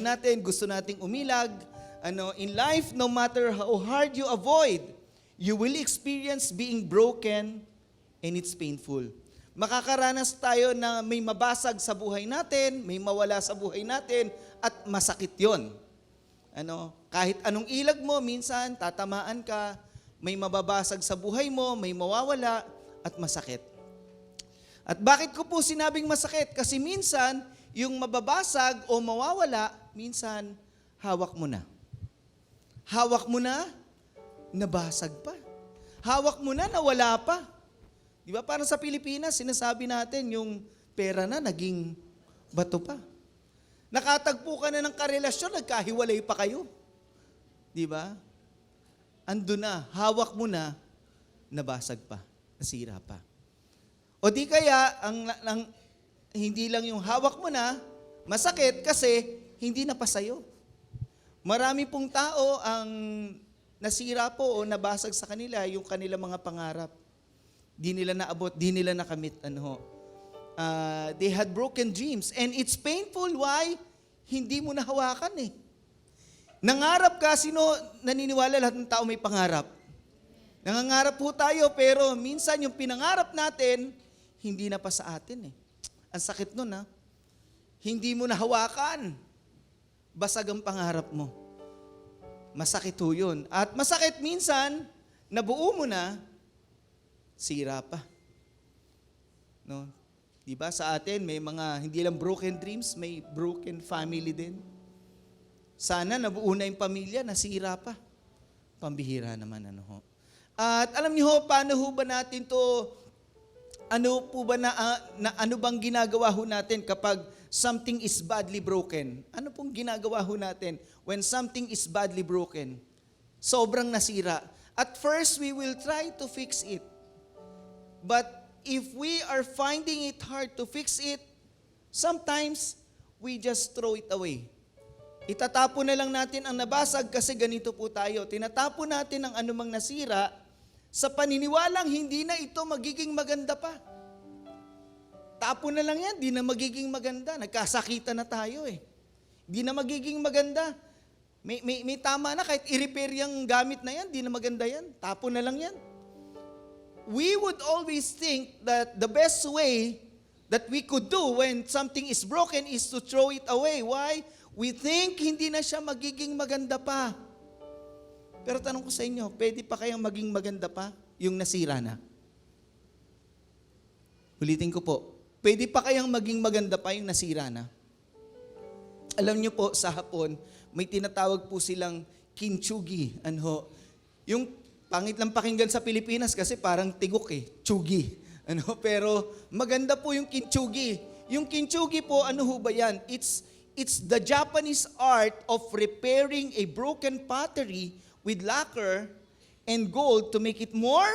buhay natin, gusto nating umilag. In life, no matter how hard you avoid, you will experience being broken and it's painful. Makakaranas tayo na may mabasag sa buhay natin, may mawala sa buhay natin, at masakit yon. Kahit anong ilag mo, minsan tatamaan ka, may mababasag sa buhay mo, may mawawala, at masakit. At bakit ko po sinabing masakit? Kasi minsan, yung mababasag o mawawala, minsan, hawak mo na. Hawak mo na, nabasag pa. Hawak mo na, nawala pa. Di ba? Parang sa Pilipinas, sinasabi natin yung pera na naging bato pa. Nakatagpo ka na ng karelasyon, nagkahiwalay pa kayo. Di ba? Ando na, hawak mo na, nabasag pa, nasira pa. O di kaya, hindi lang yung hawak mo na, masakit kasi hindi na pa sa'yo. Marami pong tao ang nasira po o nabasag sa kanila yung kanilang mga pangarap. Di nila naabot, di nila nakamit. They had broken dreams. And it's painful. Why? Hindi mo nahawakan eh. Nangarap ka, sino naniniwala lahat ng tao may pangarap? Nangangarap po tayo, pero minsan yung pinangarap natin, hindi na pa sa atin eh. Ang sakit nun ha. Hindi mo nahawakan. Basag ang pangarap mo. Masakit ho yun. At masakit minsan, nabuo mo na, sira pa. No? Diba sa atin, may mga, hindi lang broken dreams, may broken family din. Sana nabuo na yung pamilya, nasira pa. Pambihira naman, At alam niyo ho, paano ho ba natin to, ano bang ginagawa ho natin kapag something is badly broken? Ano pong ginagawa ho natin when something is badly broken? Sobrang nasira. At first, we will try to fix it. But if we are finding it hard to fix it, sometimes we just throw it away. Itatapon na lang natin ang nabasag kasi ganito po tayo. Tinatapon natin ang anumang nasira sa paniniwalang hindi na ito magiging maganda pa. Tapon na lang yan, di na magiging maganda. Nagkasakitan na tayo eh. Di na magiging maganda. May tama na, kahit i-repair yung gamit na yan, di na maganda yan. Tapon na lang yan. We would always think that the best way that we could do when something is broken is to throw it away. Why? We think hindi na siya magiging maganda pa. Pero tanong ko sa inyo, pwede pa kayang maging maganda pa yung nasira na? Ulitin ko po, pwede pa kayang maging maganda pa yung nasira na? Alam niyo po, sa Hapon, may tinatawag po silang kintsugi. Yung pangit lang pakinggan sa Pilipinas kasi parang tigok eh, tsugi. Pero maganda po yung kintsugi. Yung kintsugi po, ano ho ba yan? It's the Japanese art of repairing a broken pottery with lacquer and gold to make it more.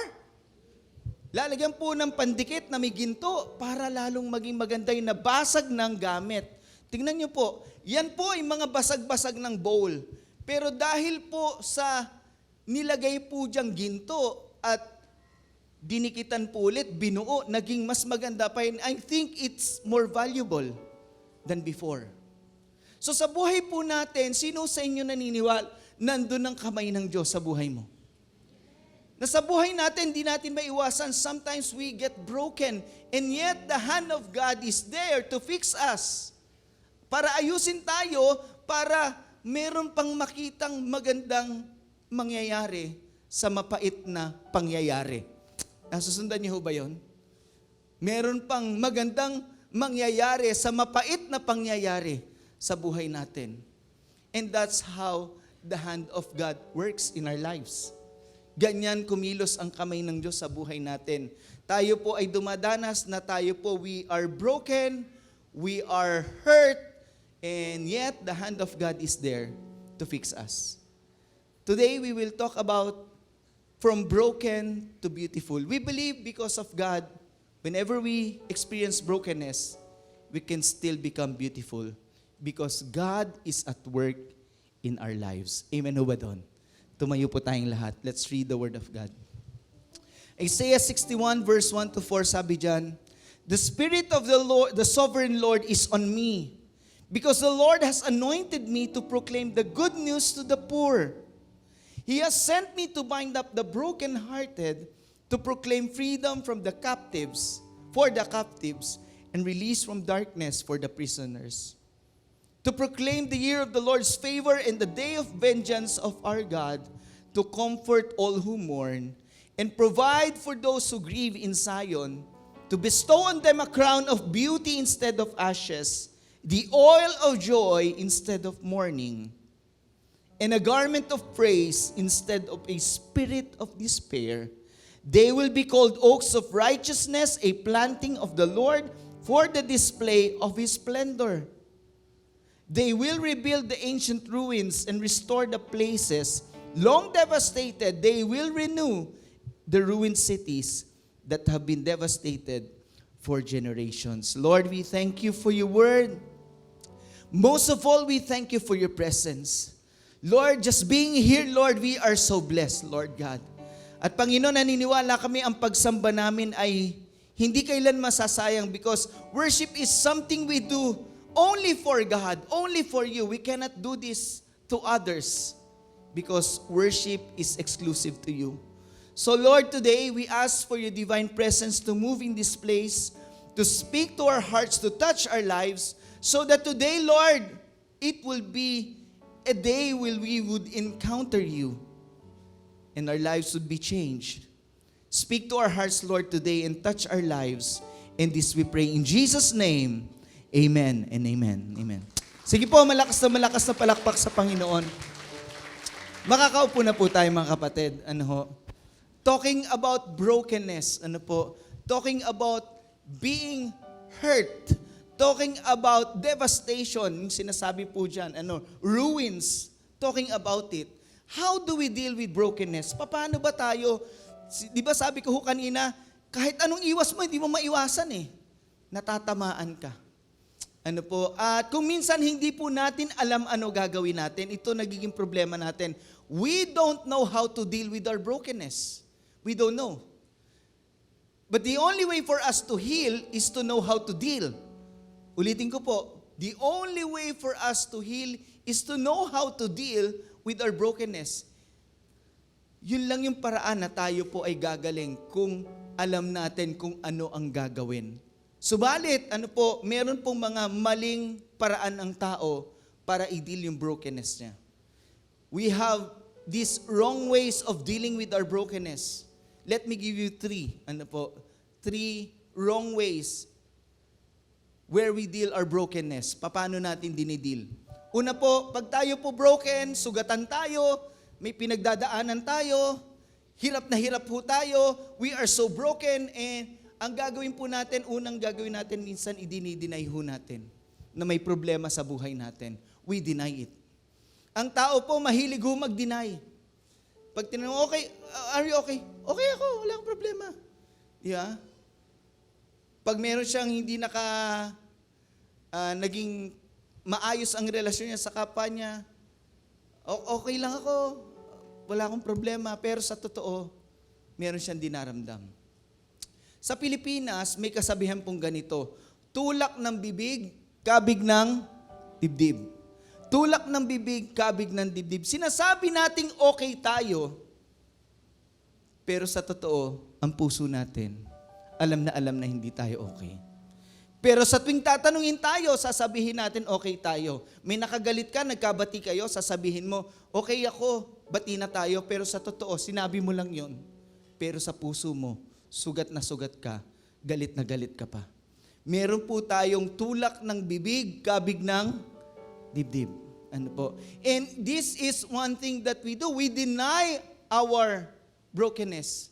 Lalagyan po ng pandikit na may ginto para lalong maging maganda yung nabasag ng gamit. Tingnan nyo po, yan po ay mga basag-basag ng bowl. Pero dahil po sa nilagay po diyang ginto at dinikitan po ulit, binuo, naging mas maganda pa yun. I think it's more valuable than before. So sa buhay po natin, sino sa inyo naniniwala, nandun ang kamay ng Diyos sa buhay mo? Na sa buhay natin, di natin maiwasan, sometimes we get broken, and yet the hand of God is there to fix us. Para ayusin tayo, para meron pang makitang magandang mangyayari sa mapait na pangyayari. Nasusundan niyo ba yun? Meron pang magandang mangyayari sa mapait na pangyayari sa buhay natin. And that's how the hand of God works in our lives. Ganyan kumilos ang kamay ng Diyos sa buhay natin. Tayo po ay dumadanas na we are broken, we are hurt, and yet the hand of God is there to fix us. Today we will talk about from broken to beautiful. We believe because of God, whenever we experience brokenness, we can still become beautiful because God is at work in our lives. Amen ho ba doon? Tumayo po tayong lahat. Let's read the Word of God. Isaiah 61 verse 1 to 4, sabi dyan, The Spirit of the Lord, the Sovereign Lord is on me, because the Lord has anointed me to proclaim the good news to the poor. He has sent me to bind up the brokenhearted, to proclaim freedom from the captives, for the captives, and release from darkness for the prisoners. To proclaim the year of the Lord's favor and the day of vengeance of our God, to comfort all who mourn, and provide for those who grieve in Zion, to bestow on them a crown of beauty instead of ashes, the oil of joy instead of mourning, and a garment of praise instead of a spirit of despair. They will be called oaks of righteousness, a planting of the Lord for the display of His splendor. They will rebuild the ancient ruins and restore the places long devastated. They will renew the ruined cities that have been devastated for generations. Lord, we thank you for your word. Most of all, we thank you for your presence. Lord, just being here, Lord, we are so blessed, Lord God. At Panginoon, naniniwala kami ang pagsamba namin ay hindi kailan masasayang, because worship is something we do only for God, only for you. We cannot do this to others because worship is exclusive to you. So Lord, today we ask for your divine presence to move in this place, to speak to our hearts, to touch our lives, so that today, Lord, it will be a day where we would encounter you and our lives would be changed. Speak to our hearts, Lord, today and touch our lives. And this we pray in Jesus' name. Amen and amen. Amen. Sige po, malakas na palakpak sa Panginoon. Makakaupo na po tayo, mga kapatid. Talking about brokenness, talking about being hurt, talking about devastation, yung sinasabi po dyan, ruins, talking about it. How do we deal with brokenness? Paano ba tayo, di ba sabi ko kanina, kahit anong iwas mo, hindi mo maiwasan natatamaan ka. At kung minsan hindi po natin alam ano gagawin natin, ito nagiging problema natin. We don't know how to deal with our brokenness. We don't know. But the only way for us to heal is to know how to deal. Ulitin ko po, the only way for us to heal is to know how to deal with our brokenness. Yun lang yung paraan na tayo po ay gagaling kung alam natin kung ano ang gagawin. Subalit, meron pong mga maling paraan ng tao para i-deal yung brokenness niya. We have these wrong ways of dealing with our brokenness. Let me give you three wrong ways where we deal our brokenness. Paano natin dinideal? Una po, pag tayo po broken, sugatan tayo, may pinagdadaanan tayo, hirap na hirap po tayo, we are so broken, and ang gagawin po natin, unang gagawin natin, minsan i-deny ho natin na may problema sa buhay natin. We deny it. Ang tao po, mahilig ho mag-deny. Pag tinanong, okay, are you okay? Okay ako, wala akong problema. Yeah. Pag meron siyang hindi naging maayos ang relasyon niya sa kapwa niya, okay lang ako, wala akong problema, pero sa totoo, meron siyang dinaramdam. Sa Pilipinas, may kasabihan pong ganito, tulak ng bibig, kabig ng dibdib. Tulak ng bibig, kabig ng dibdib. Sinasabi nating okay tayo, pero sa totoo, ang puso natin, alam na hindi tayo okay. Pero sa tuwing tatanungin tayo, sasabihin natin okay tayo. May nakagalit ka, nagkabati kayo, sasabihin mo, okay ako, bati na tayo, pero sa totoo, sinabi mo lang yon. Pero sa puso mo, sugat na sugat ka, galit na galit ka pa. Meron po tayong tulak ng bibig, kabig ng dibdib. And this is one thing that we do. We deny our brokenness.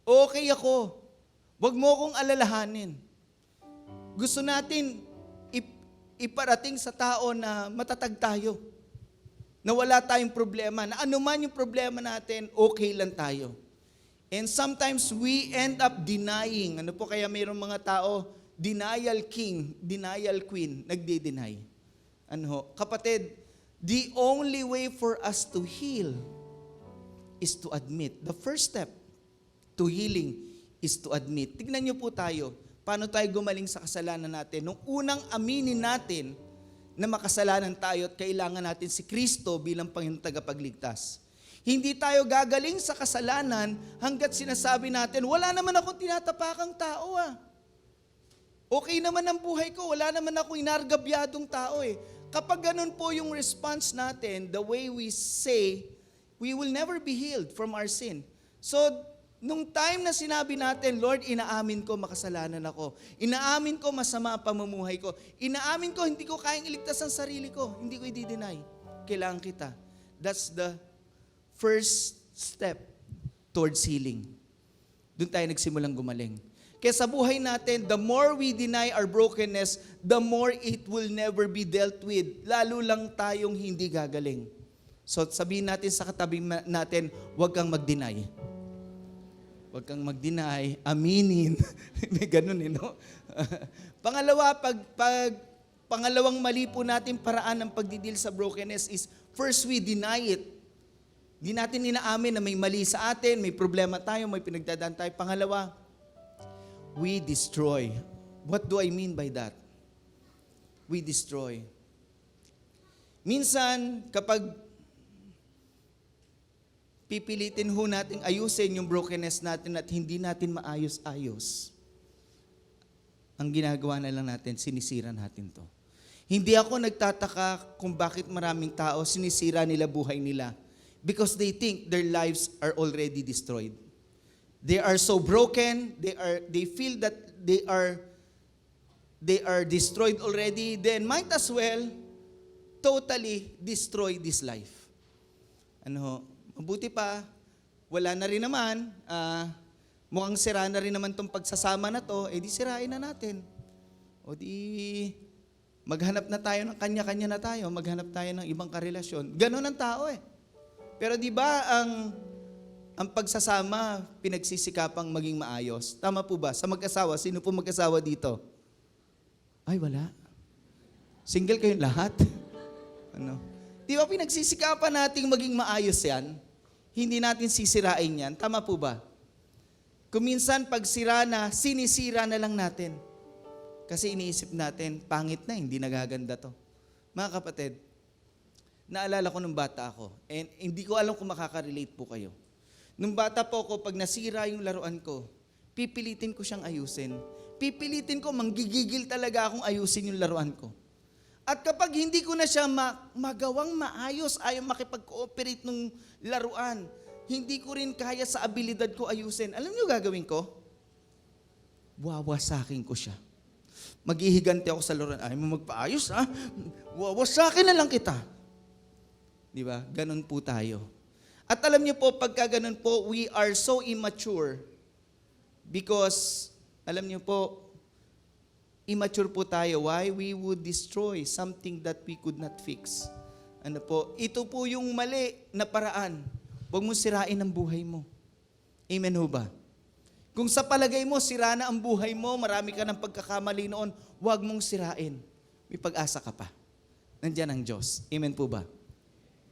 Okay ako. Huwag mo akong alalahanin. Gusto natin iparating sa tao na matatag tayo. Na wala tayong problema. Na anuman yung problema natin, okay lang tayo. And sometimes we end up denying. Kaya mayroong mga tao, denial king, denial queen, nagde-deny. Kapatid, the only way for us to heal is to admit. The first step to healing is to admit. Tignan niyo po tayo, paano tayo gumaling sa kasalanan natin. Nung unang aminin natin na makasalanan tayo at kailangan natin si Kristo bilang Panginoong tagapagligtas. Hindi tayo gagaling sa kasalanan hanggat sinasabi natin, wala naman akong tinatapakang tao Okay naman ang buhay ko, wala naman akong inargabyadong tao Kapag ganun po yung response natin, the way we say, we will never be healed from our sin. So, nung time na sinabi natin, Lord, inaamin ko makasalanan ako. Inaamin ko masama ang pamumuhay ko. Inaamin ko hindi ko kayang iligtas ang sarili ko. Hindi ko i-deny. Kailangan kita. That's the first step towards healing. Doon tayo nagsimulang gumaling. Kaya sa buhay natin, the more we deny our brokenness, the more it will never be dealt with. Lalo lang tayong hindi gagaling. So sabihin natin sa katabi natin, huwag kang mag-deny. Huwag kang mag-deny, aminin. May ganun no? Pangalawa, pangalawang mali po natin paraan ng pagdidil sa brokenness is, first we deny it. Hindi natin inaamin na may mali sa atin, may problema tayo, may pinagdadaan tayo. Pangalawa, we destroy. What do I mean by that? We destroy. Minsan, kapag pipilitin ho natin ayusin yung brokenness natin at hindi natin maayos-ayos, ang ginagawa na lang natin, sinisira natin to. Hindi ako nagtataka kung bakit maraming tao sinisira nila buhay nila because they think their lives are already destroyed. They are so broken, they feel that they are destroyed already, then might as well totally destroy this life. Mabuti pa, wala na rin naman, mukhang sira na rin naman tong pagsasama na to, di sirain na natin. O di, maghanap na tayo ng kanya-kanya na tayo, maghanap tayo ng ibang karelasyon. Ganon ang tao Pero di ba ang pagsasama, pinagsisikapang maging maayos? Tama po ba? Sa mag-asawa, sino po mag-asawa dito? Ay, wala. Single kayong lahat? Di ba pinagsisikapan nating maging maayos yan? Hindi natin sisirain yan. Tama po ba? Kung minsan pag sira na, sinisira na lang natin. Kasi iniisip natin, pangit na, hindi nagaganda to. Mga kapatid, naalala ko nung bata ako, and hindi ko alam kung makaka-relate po kayo. Nung bata po ako, pag nasira yung laruan ko, pipilitin ko siyang ayusin. Pipilitin ko, manggigigil talaga akong ayusin yung laruan ko. At kapag hindi ko na siya magawang maayos, ayaw makipag-cooperate ng laruan, hindi ko rin kaya sa abilidad ko ayusin. Alam niyo gagawin ko? Wawasakin ko siya. Maghihiganti ako sa laruan. Ayaw mo magpaayos, wawasakin na lang kita. Di ba? Ganon po tayo. At alam niyo po, pagka ganon po, we are so immature because, alam niyo po, immature po tayo. Why? We would destroy something that we could not fix. Ito po yung mali na paraan. Huwag mo sirain ang buhay mo. Amen ho ba? Kung sa palagay mo, sira na ang buhay mo, marami ka ng pagkakamali noon, huwag mong sirain. May pag-asa ka pa. Nandiyan ang Diyos. Amen po ba?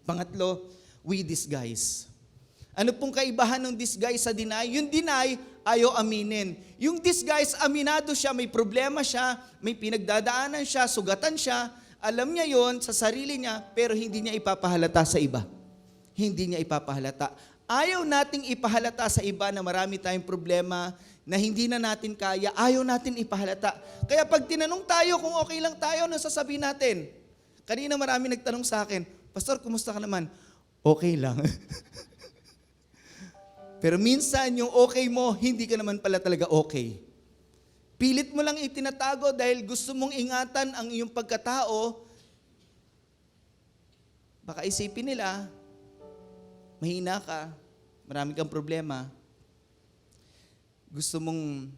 Pangatlo, we disguise. Ano pong kaibahan ng disguise sa deny? Yung deny, ayaw aminin. Yung disguise, aminado siya, may problema siya, may pinagdadaanan siya, sugatan siya, alam niya yon sa sarili niya, pero hindi niya ipapahalata sa iba. Hindi niya ipapahalata. Ayaw nating ipahalata sa iba na marami tayong problema na hindi na natin kaya, ayaw natin ipahalata. Kaya pag tinanong tayo kung okay lang tayo, ano sasabihin natin? Kanina marami nagtanong sa akin, Pastor, kumusta ka naman? Okay lang. Pero minsan yung okay mo, hindi ka naman pala talaga okay. Pilit mo lang itinatago dahil gusto mong ingatan ang iyong pagkatao. Baka isipin nila, mahina ka, marami kang problema. Gusto mong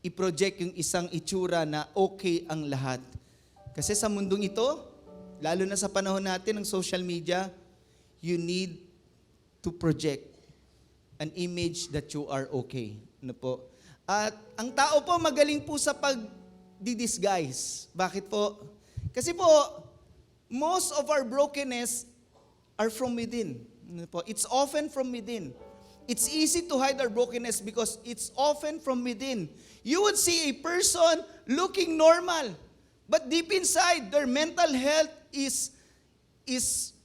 i-project yung isang itsura na okay ang lahat. Kasi sa mundong ito, lalo na sa panahon natin ng social media, you need to project an image that you are okay. Ano po? At ang tao po magaling po sa pag-disguise. Bakit po? Kasi po, most of our brokenness are from within. Ano po? It's often from within. It's easy to hide our brokenness because it's often from within. You would see a person looking normal. But deep inside, their mental health is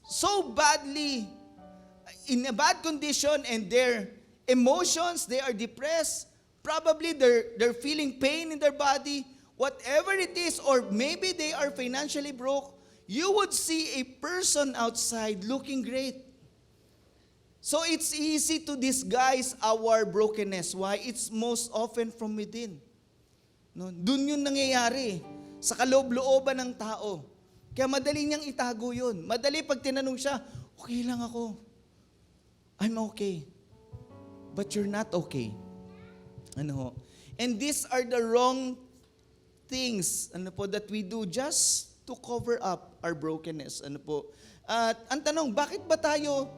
so badly in a bad condition, and their emotions, they are depressed. Probably they're feeling pain in their body. Whatever it is, or maybe they are financially broke, you would see a person outside looking great. So it's easy to disguise our brokenness. Why? It's most often from within. No, dun yun nangyayari. Sa kaloob-looban ng tao. Kaya madali niyang itago yun. Madali pag tinanong siya, okay lang ako. I'm okay. But you're not okay. Ano? And these are the wrong things that we do just to cover up our brokenness. At ang tanong, bakit ba tayo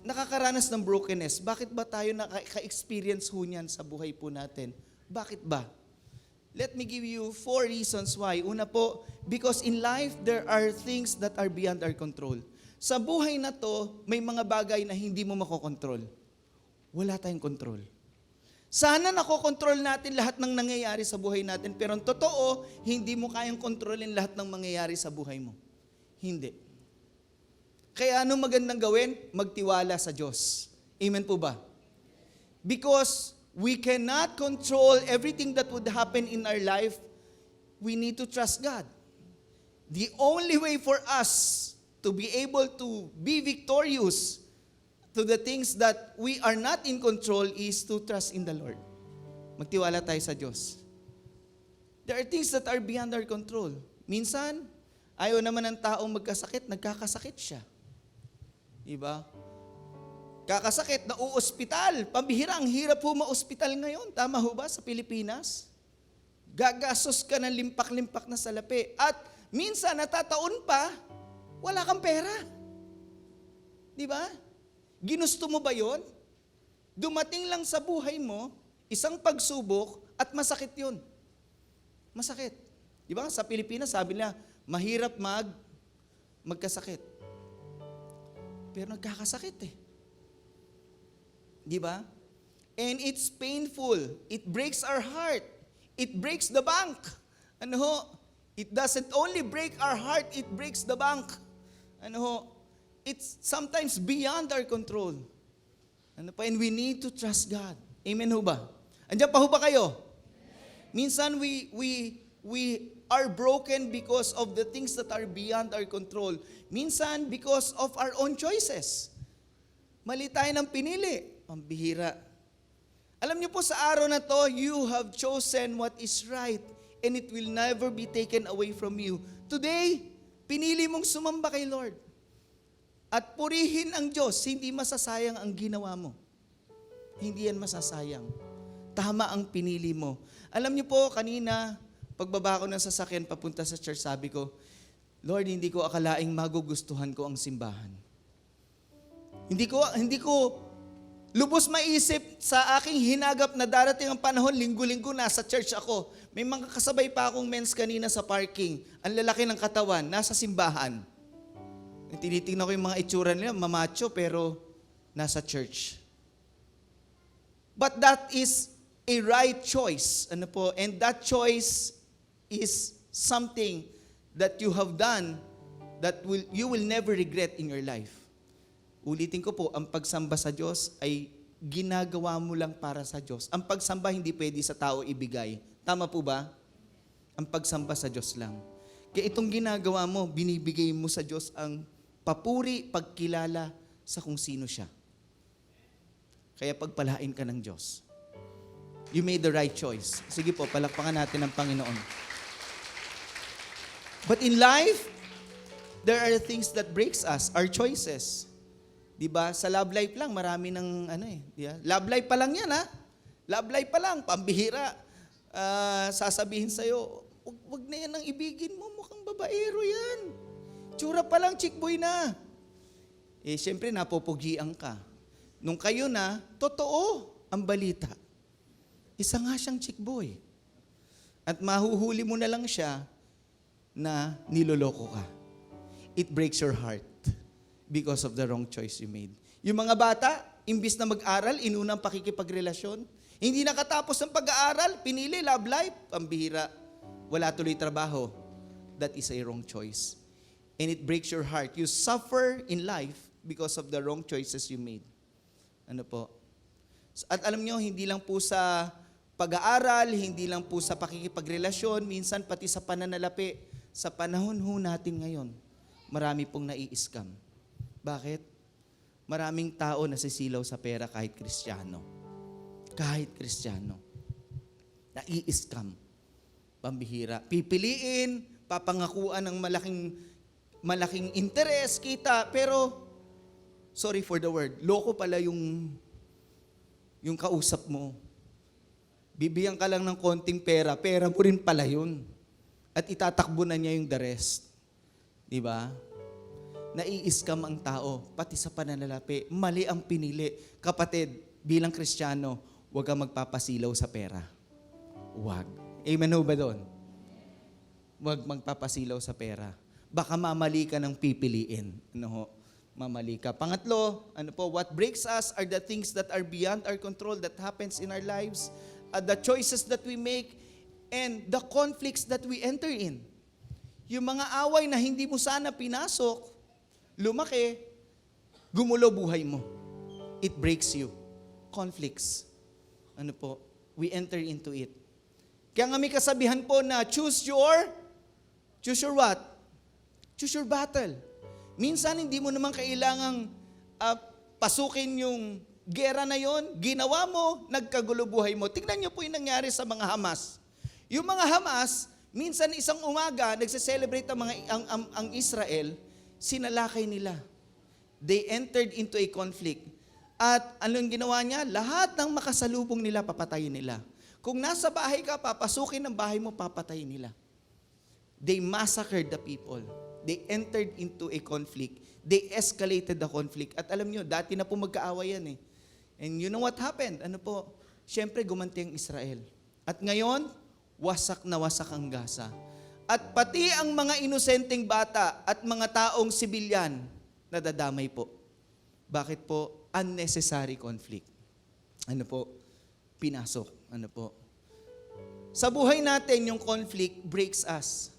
nakakaranas ng brokenness? Bakit ba tayo naka-experience ho niyan sa buhay po natin? Bakit ba? Let me give you 4 reasons why. Una po, because in life, there are things that are beyond our control. Sa buhay na to, may mga bagay na hindi mo makokontrol. Wala tayong control. Sana nakokontrol natin lahat ng nangyayari sa buhay natin, pero ang totoo, hindi mo kayang kontrolin lahat ng mangyayari sa buhay mo. Hindi. Kaya ano magandang gawin? Magtiwala sa Diyos. Amen po ba? Because we cannot control everything that would happen in our life. We need to trust God. The only way for us to be able to be victorious to the things that we are not in control is to trust in the Lord. Magtiwala tayo sa Diyos. There are things that are beyond our control. Minsan, ayaw naman ng taong magkasakit, nagkakasakit siya. Diba? Kakasakit, nauospital. Pambihira, ang hirap po ma-ospital ngayon. Tama ho ba sa Pilipinas? Gagastos ka ng limpak-limpak na salapi. At minsan, natataon pa, wala kang pera. Diba? Ginusto mo ba yon? Dumating lang sa buhay mo, isang pagsubok, at masakit yun. Masakit. Di ba? Sa Pilipinas, sabi nila, mahirap magkasakit. Pero nagkakasakit eh. Di ba? And it's painful. It breaks our heart. It breaks the bank. Ano ho? It doesn't only break our heart, it breaks the bank. Ano ho? It's sometimes beyond our control. And we need to trust God. Amen ho ba? Andiyan pa ho ba kayo? Minsan we are broken because of the things that are beyond our control. Minsan because of our own choices. Mali tayo ng pinili. Pambihira. Alam niyo po sa araw na to, you have chosen what is right and it will never be taken away from you. Today, pinili mong sumamba kay Lord. At purihin ang Diyos, hindi masasayang ang ginawa mo. Hindi yan masasayang. Tama ang pinili mo. Alam niyo po, kanina, pagbaba ko ng sasakyan papunta sa church, sabi ko, Lord, hindi ko akalaing magugustuhan ko ang simbahan. Hindi ko lubos maisip sa aking hinagap na darating ang panahon, linggo-linggo nasa church ako. May mga kasabay pa akong mens kanina sa parking. Ang lalaki ng katawan, nasa simbahan. Tinitingnan ko yung mga itsura nila, mamacho, pero nasa church. But that is a right choice. Ano po? And that choice is something that you have done that you will never regret in your life. Ulitin ko po, ang pagsamba sa Diyos ay ginagawa mo lang para sa Diyos. Ang pagsamba hindi pwede sa tao ibigay. Tama po ba? Ang pagsamba sa Diyos lang. Kaya itong ginagawa mo, binibigay mo sa Diyos ang papuri, pagkilala sa kung sino siya. Kaya pagpalain ka ng Diyos. You made the right choice. Sige po, palakpakan natin ang Panginoon. But in life, there are things that breaks us, our choices. Diba? Sa love life lang, marami ng diba? Love life pa lang yan, ha? Love life pa lang, pambihira. Sasabihin sa'yo, wag na yan ang ibigin mo, mukhang babaero yan. Tsura pa lang, chick boy na. Siyempre, napopogian ka. Nung kayo na, totoo ang balita. Isa nga siyang chick boy. At mahuhuli mo na lang siya na niloloko ka. It breaks your heart because of the wrong choice you made. Yung mga bata, imbis na mag-aral, inunang pakikipagrelasyon. Hindi nakatapos ng pag-aaral, pinili love life, pambihira. Wala tuloy trabaho. that is a wrong choice. And it breaks your heart. You suffer in life because of the wrong choices you made. Ano po? At alam nyo, hindi lang po sa pag-aaral, hindi lang po sa pakikipagrelasyon, minsan pati sa pananalapi, sa panahon ho natin ngayon, marami pong nai-scam. Bakit? Maraming tao nasisilaw sa pera kahit Kristiyano. Kahit Kristiyano. Nai-scam. Pambihira. Pipiliin, papangakuan ng malaking interest, kita, pero, sorry for the word, loko pala yung kausap mo. Bibigyan ka lang ng konting pera, pera mo rin pala yun. At itatakbo na niya yung the rest. Diba? Nai-scam ang tao, pati sa pananalapi. Mali ang pinili. Kapatid, bilang Kristiyano, huwag kang magpapasilaw sa pera. Huwag. Amen ho ba doon? Huwag magpapasilaw sa pera. Baka mamali ka ng pipiliin. Ano ho? Mamali ka. Pangatlo, what breaks us are the things that are beyond our control that happens in our lives, the choices that we make, and the conflicts that we enter in. Yung mga away na hindi mo sana pinasok, lumaki, gumulo buhay mo. It breaks you. Conflicts. We enter into it. Kaya nga may kasabihan po na choose your what? Choose your battle. Minsan hindi mo naman kailangang pasukin yung gera na yon, ginawa mo, nagkagulo buhay mo. Tingnan niyo po yung nangyari sa mga Hamas. Yung mga Hamas, minsan isang umaga, nagse-celebrate ang Israel, sinalakay nila. They entered into a conflict. At anong ginawa niya? Lahat ng makasalubong nila, papatayin nila. Kung nasa bahay ka, papasukin ng bahay mo, papatayin nila. They massacred the people. They entered into a conflict. They escalated the conflict. At alam nyo, dati na po magkaaway yan eh. And you know what happened? Siyempre, gumanti ang Israel. At ngayon, wasak na wasak ang Gaza. At pati ang mga inosenteng bata at mga taong sibilyan, nadadamay po. Bakit po? Unnecessary conflict. Pinasok. Sa buhay natin, yung conflict breaks us.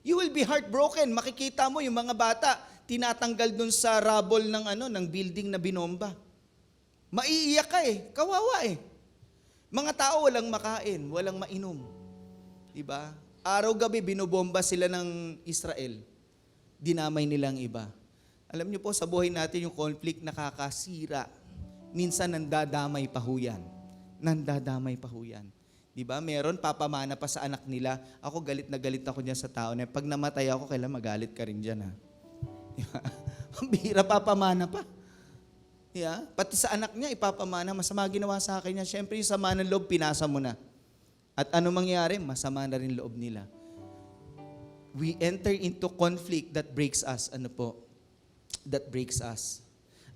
You will be heartbroken. Makikita mo yung mga bata, tinatanggal dun sa rubble ng building na binomba. Maiiyak ka eh. Kawawa eh. Mga tao walang makain, walang mainom. Diba? Araw-gabi binobomba sila ng Israel. Dinamay nilang iba. Alam niyo po, sa buhay natin yung conflict nakakasira. Minsan nandadamay pa ho yan. Nandadamay pa ho yan. Diba? Meron, papamana pa sa anak nila. Ako galit na galit ako dyan sa tao na pag namatay ako, kailan magalit ka rin dyan ha. Diba? Ang bihira, papamana pa. Yeah? Pati sa anak niya, ipapamana. Masama ginawa sa akin niya. Siyempre, yung sama ng loob, pinasa mo na. At ano mangyari? Masama na rin loob nila. We enter into conflict that breaks us. That breaks us.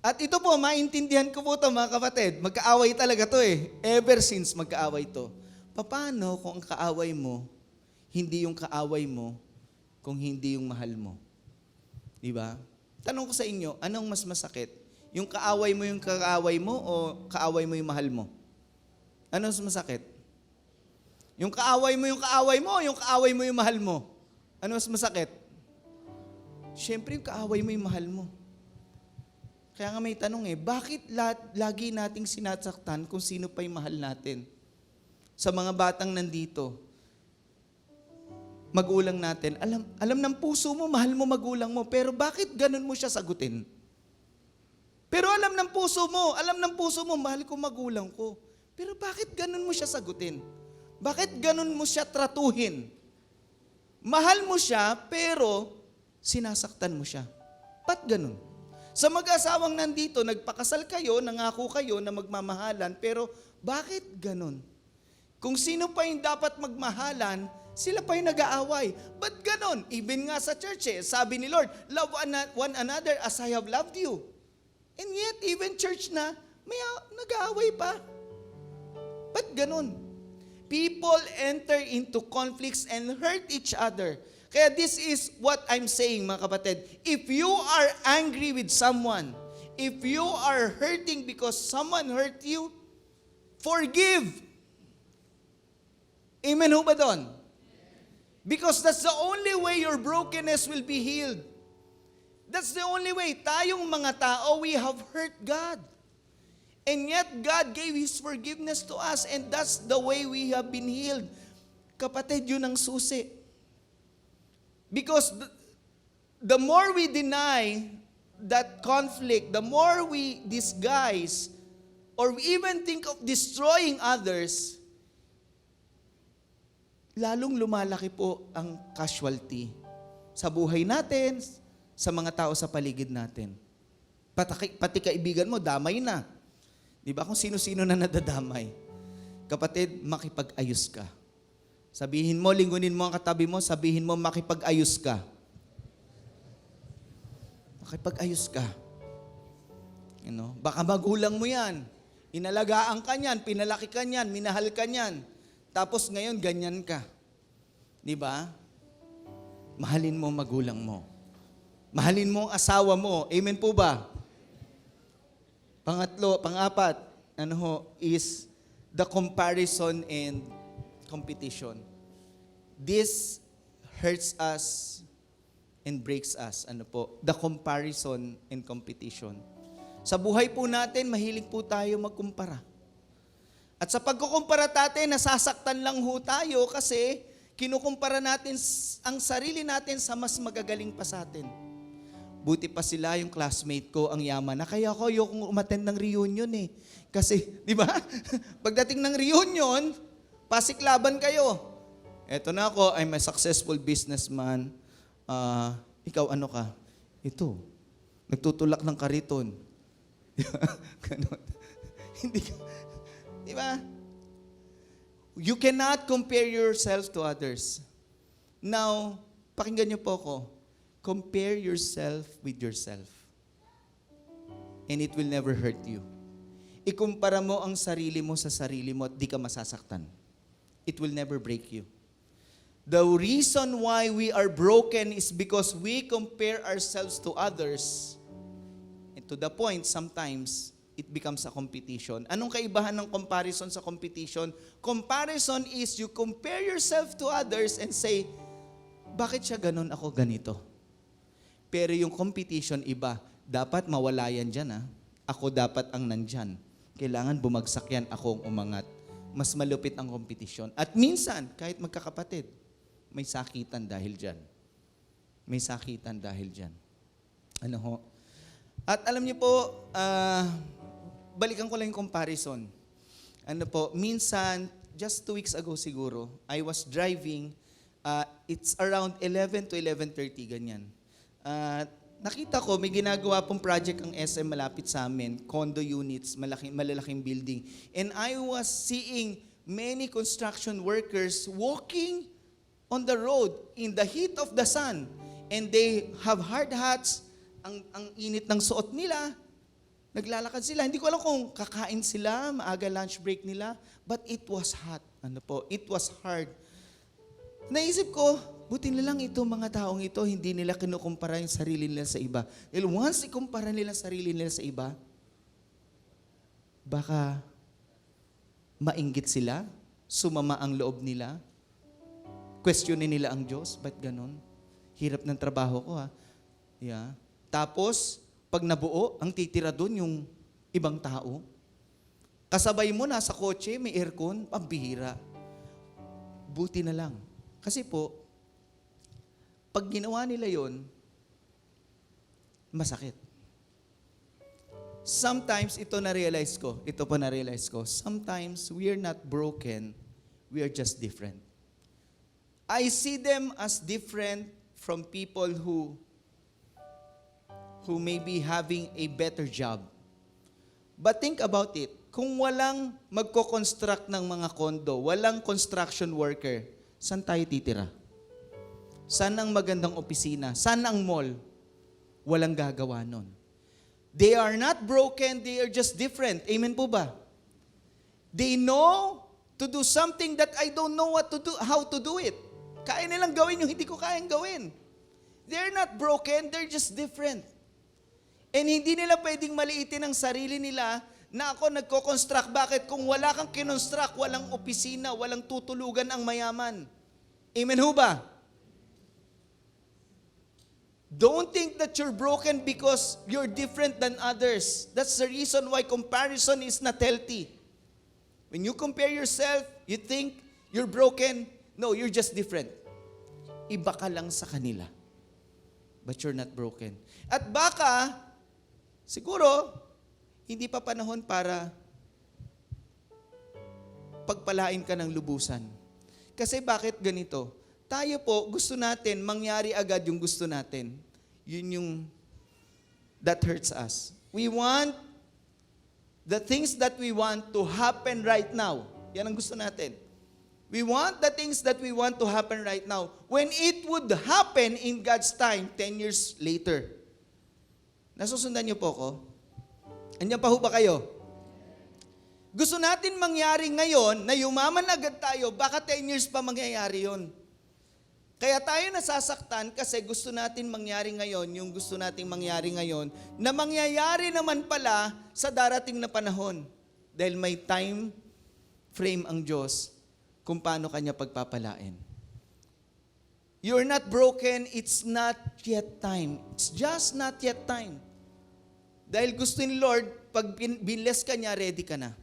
At ito po, maintindihan ko po ito mga kapatid. Magkaaway talaga to eh. Ever since magkaaway to. Paano kung ang kaaway mo, hindi yung kaaway mo, kung hindi yung mahal mo? Diba? Tanong ko sa inyo, anong mas masakit? Yung kaaway mo o kaaway mo yung mahal mo? Ano mas masakit? Yung kaaway mo o yung kaaway mo yung mahal mo? Ano mas masakit? Siyempre yung kaaway mo yung mahal mo. Kaya nga may tanong bakit lagi nating sinasaktan kung sino pa yung mahal natin? Sa mga batang nandito, magulang natin, alam ng puso mo, mahal mo magulang mo, pero bakit ganun mo siya sagutin? Pero alam ng puso mo, mahal ko magulang ko. Pero bakit ganun mo siya sagutin? Bakit ganun mo siya tratuhin? Mahal mo siya, pero sinasaktan mo siya. Ba't ganun? Sa mag-asawang nandito, nagpakasal kayo, nangako kayo na magmamahalan, pero bakit ganun? Kung sino pa yung dapat magmahalan, sila pa yung nag-aaway. Ba't ganun? Even nga sa church sabi ni Lord, love one another as I have loved you. And yet, even church na, may nag-aaway pa. Ba't ganun? People enter into conflicts and hurt each other. Kaya this is what I'm saying, mga kapatid. If you are angry with someone, if you are hurting because someone hurt you, forgive. Amen ho ba doon? Because that's the only way your brokenness will be healed. That's the only way. Tayong mga tao, we have hurt God. And yet, God gave His forgiveness to us, and that's the way we have been healed. Kapatid, yun ang susi. Because the more we deny that conflict, the more we disguise, or we even think of destroying others, lalong lumalaki po ang casualty sa buhay natin, sa mga tao sa paligid natin. Pati kaibigan mo, damay na. Di ba? Kung sino-sino na nadadamay. Kapatid, makipag-ayos ka. Sabihin mo, linggunin mo ang katabi mo, sabihin mo, makipag-ayos ka. Makipag-ayos ka. You know? Baka magulang mo yan. Inalagaan ka niyan, pinalaki ka niyan, minahal ka niyan. Tapos ngayon, ganyan ka. Di ba? Mahalin mo ang magulang mo. Mahalin mo ang asawa mo. Amen po ba? Pang-apat, is the comparison and competition. This hurts us and breaks us. The comparison and competition. Sa buhay po natin, mahilig po tayo magkumpara. At sa pagkukumpara natin, nasasaktan lang ho tayo kasi kinukumpara natin ang sarili natin sa mas magagaling pa sa atin. Buti pa sila, yung classmate ko, ang yaman na. Kaya ako, ayokong umattend ng reunion eh. Kasi, di ba? Pagdating ng reunion, pasiklaban kayo. Eto na ako, I'm a successful businessman. Ikaw ano ka? Ito, nagtutulak ng kariton. Ganon. Hindi ka, di ba? You cannot compare yourself to others. Now, pakinggan niyo po ako. Compare yourself with yourself. And it will never hurt you. Ikumpara mo ang sarili mo sa sarili mo at di ka masasaktan. It will never break you. The reason why we are broken is because we compare ourselves to others. And to the point, sometimes, it becomes a competition. Anong kaibahan ng comparison sa competition? Comparison is you compare yourself to others and say, bakit siya ganun, ako ganito? Pero yung competition iba, dapat mawala yan dyan. Ako dapat ang nandyan. Kailangan bumagsak yan, ako ang umangat. Mas malupit ang competition. At minsan, kahit magkakapatid, may sakitan dahil dyan. May sakitan dahil dyan. Ano ho? At alam niyo po, balikan ko lang yung comparison. Ano po, minsan, just 2 weeks ago siguro, I was driving, it's around 11 to 11:30, ganyan. Nakita ko, may ginagawa pong project ang SM malapit sa amin, condo units, malalaking building. And I was seeing many construction workers walking on the road in the heat of the sun. And they have hard hats, ang init ng suot nila, naglalakad sila. Hindi ko alam kung kakain sila, maaga lunch break nila, but it was hot. It was hard. Naisip ko, buti na lang ito, mga taong ito, hindi nila kinukumpara yung sarili nila sa iba. Dahil once ikumpara nila sarili nila sa iba, baka mainggit sila, sumama ang loob nila, questionin nila ang Diyos, ba't ganon? Hirap ng trabaho ko Yeah. Tapos, pag nabuo, ang titira doon yung ibang tao. Kasabay mo, nasa kotse, may aircon, pambihira. Buti na lang. Kasi po, pag ginawa nila yon, masakit. Sometimes, ito na-realize ko, sometimes we are not broken, we are just different. I see them as different from people who may be having a better job. But think about it, kung walang magko-construct ng mga kondo, walang construction worker, saan tayo titira? Saan ang magandang opisina? Saan ang mall? Walang gagawa nun. They are not broken, they are just different. Amen po ba? They know to do something that I don't know how to do it. Kaya nilang gawin yung hindi ko kayang gawin. They're not broken, they're just different. And hindi nila pwedeng maliitin ang sarili nila na ako nagko-construct. Bakit? Kung wala kang kinonstruct, walang opisina, walang tutulugan ang mayaman. Amen ho ba? Don't think that you're broken because you're different than others. That's the reason why comparison is not healthy. When you compare yourself, you think you're broken. No, you're just different. Iba ka lang sa kanila. But you're not broken. At baka, siguro, hindi pa panahon para pagpalain ka ng lubusan. Kasi bakit ganito? Tayo po, gusto natin, mangyari agad yung gusto natin. Yun yung, that hurts us. We want the things that we want to happen right now. Yan ang gusto natin. We want the things that we want to happen right now. When it would happen in God's time, 10 years later. Nasusundan niyo po ko? Andiyan pa ho ba kayo? Gusto natin mangyari ngayon na yumaman agad tayo, baka 10 years pa mangyayari yon. Kaya tayo nasasaktan kasi gusto natin mangyari ngayon, yung gusto nating mangyari ngayon, na mangyayari naman pala sa darating na panahon. Dahil may time frame ang Diyos kung paano kanya pagpapalain. You're not broken, it's not yet time. It's just not yet time. Dahil gusto ni Lord, pag binless ka niya, ready ka na.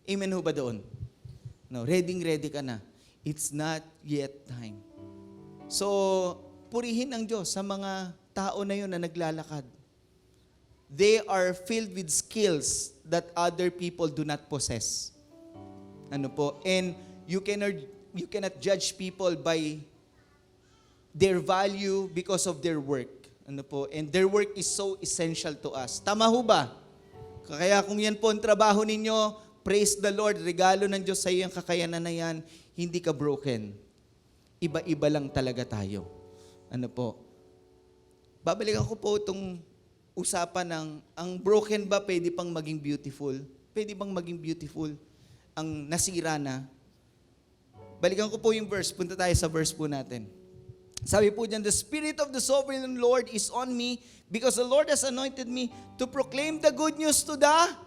Amen ho ba doon? No, ready ka na. It's not yet time. So, purihin ang Diyos sa mga tao na yun na naglalakad. They are filled with skills that other people do not possess. Ano po? And you cannot judge people by their value because of their work. Ano po? And their work is so essential to us. Tama ho ba? Kaya kung yan po ang trabaho ninyo, praise the Lord, regalo ng Diyos sa iyo ang kakayanan na yan, hindi ka broken. Iba-iba lang talaga tayo. Ano po? Babalikan ko po itong usapan ng, ang broken ba pwede pang maging beautiful? Pwede bang maging beautiful? Ang nasira na? Balikan ko po yung verse. Punta tayo sa verse po natin. Sabi po dyan, the Spirit of the Sovereign Lord is on me because the Lord has anointed me to proclaim the good news to the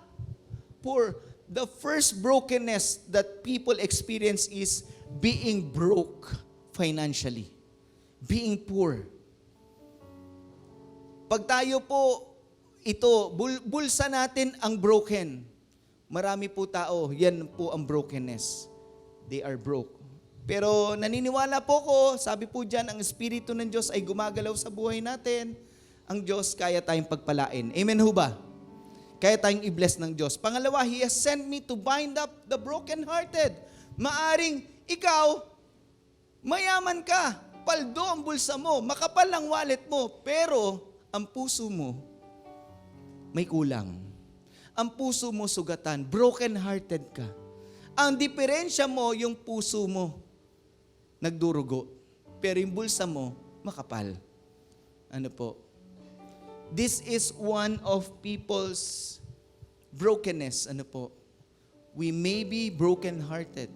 poor. The first brokenness that people experience is being broke financially. Being poor. Pag tayo po, ito, bulsa natin ang broken. Marami po tao, yan po ang brokenness. They are broke. Pero naniniwala po ko, sabi po dyan, ang Espiritu ng Diyos ay gumagalaw sa buhay natin. Ang Diyos kaya tayong pagpalain. Amen ho ba? Kaya tayong i-bless ng Diyos. Pangalawa, He has sent me to bind up the brokenhearted. Maaring ikaw, mayaman ka, paldo ang bulsa mo, makapal ang wallet mo, pero ang puso mo may kulang. Ang puso mo sugatan, broken-hearted ka. Ang diferensya mo, yung puso mo nagdurugo, pero yung bulsa mo makapal. Ano po? This is one of people's brokenness. Ano po? We may be broken-hearted.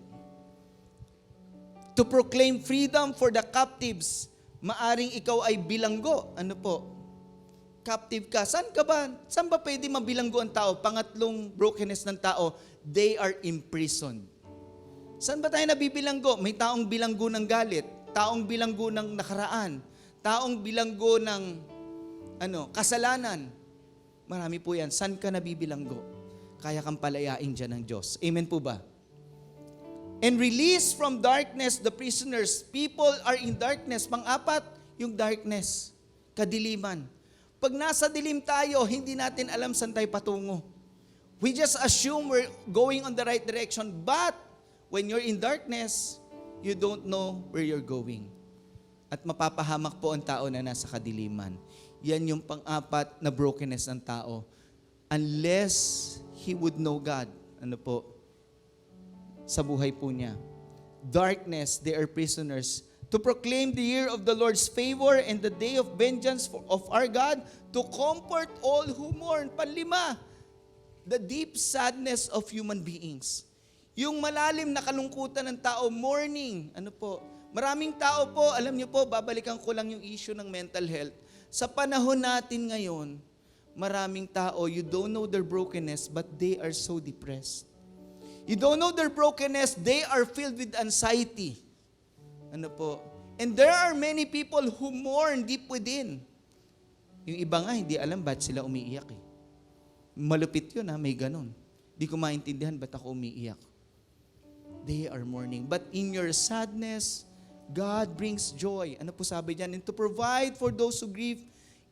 To proclaim freedom for the captives, maaring ikaw ay bilanggo. Ano po? Captive ka. Saan ka ba? Saan ba pwede mabilanggo ang tao? Pangatlong brokenness ng tao, they are imprisoned. Saan ba tayo nabibilanggo? May taong bilanggo ng galit, taong bilanggo ng nakaraan, taong bilanggo ng kasalanan. Marami po yan. Saan ka nabibilanggo? Kaya kang palayain dyan ng Diyos. Amen po ba? And release from darkness the prisoners. People are in darkness. Pang-apat, yung darkness. Kadiliman. Pag nasa dilim tayo, hindi natin alam saan tayo patungo. We just assume we're going on the right direction. But, when you're in darkness, you don't know where you're going. At mapapahamak po ang tao na nasa kadiliman. Yan yung pang-apat na brokenness ng tao. Unless he would know God. Ano po? Sa buhay po niya. Darkness, they are prisoners. To proclaim the year of the Lord's favor and the day of vengeance of our God, to comfort all who mourn. Panlima, the deep sadness of human beings. Yung malalim na kalungkutan ng tao, mourning. Ano po? Maraming tao po, alam niyo po, babalikan ko lang yung issue ng mental health. Sa panahon natin ngayon, maraming tao, you don't know their brokenness, but they are so depressed. You don't know their brokenness, they are filled with anxiety. Ano po? And there are many people who mourn deep within. Yung iba nga, hindi alam ba't sila umiiyak eh. Malupit yun ha, may ganun. Di ko maintindihan ba't ako umiiyak. They are mourning. But in your sadness, God brings joy. Ano po sabi diyan? And to provide for those who grieve